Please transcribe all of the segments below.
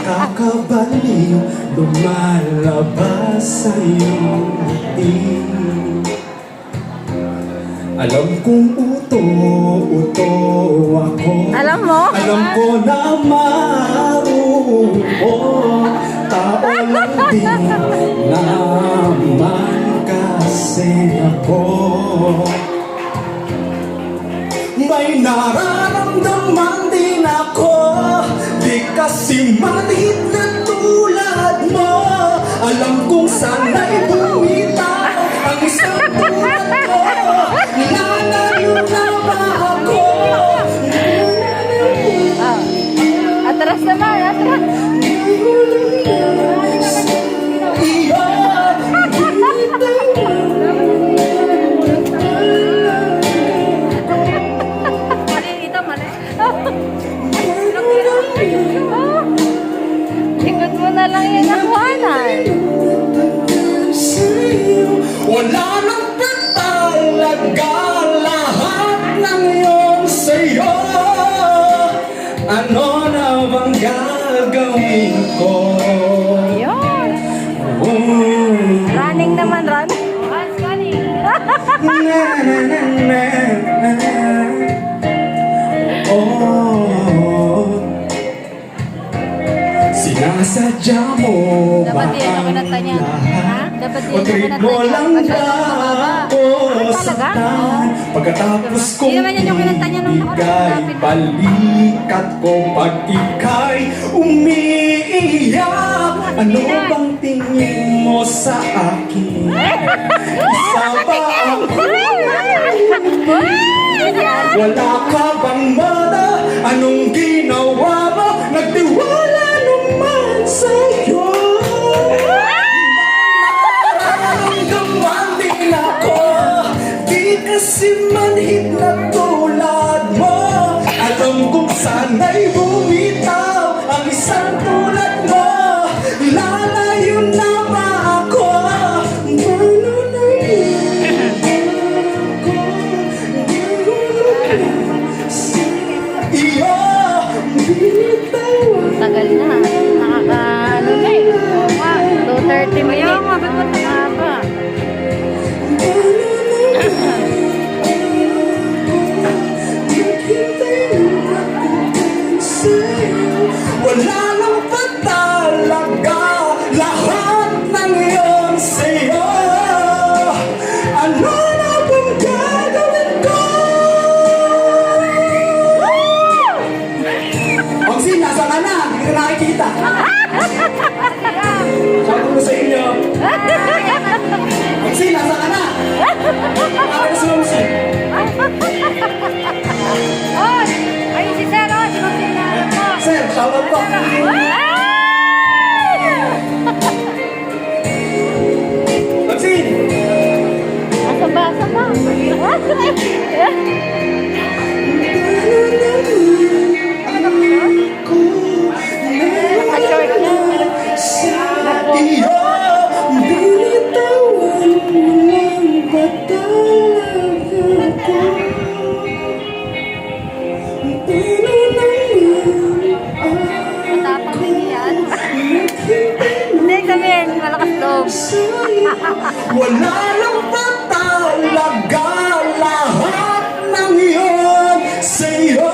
Kakabaliw, lumalabas sa iyong ngiti. Alam kong uto ako. Alam mo? Alam ko na marunong. Tao lang din naman kasi ako. May nararamdaman din ako. Di kasi manhid na tulad mo. Alam kong sana'y bumitaw ang isang tulad ko. Nilalayo na ba ako? Atras naman, atras. Ikot mo na lang yung nakuhanan. Wala nang talaga lahat ng iyong sa'yo. Ano na bang gagawin ko? Yun. Running naman, run. Running. Sinasadya mo ba Dapat yan ang kinanta niya. Ha? Dapat yan ang kinanta mo niya. lang ba ako saktan? Pagkatapos kong Hindi naman yan yung kinanta niya nung ibigay balikat ko pag ika'y umiiyak. Ano bang tingin mo sa akin? Isa ba ako? Wala ka bang mata? Anong ginawa mo? Nagtiwala naman sa'yo. Nararamdaman din ako. Di kasi manhid na tulad mo. Alam kong sana'y bumitaw ang isang tulad mo. Lalayo na ba ako? Tagal na. Nakaka-ano na eh. 2:30 minutes. Ayaw nga, ba't matangaba? Wala lang ba talaga lahat ng iyong sa'yo? Ano na bang gagawin ko? Magsin, nasa ka na? Hindi ka nakikita. Sabi ko sa inyo. Magsin, nasa ka na? Bakit si Magsin? Oh! Ayun si Sir, oh! Sinong mo? Sir, shoutout po. Magsin! Asan ba? Asan ba? Naka-short na. Iyo, binitawan mo lang ba talaga ko? Matapang din yan. Hindi, sabihin, malakas loob. Wala lang ba talaga lahat ng iyon sa'yo?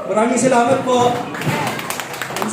Maraming salamat po.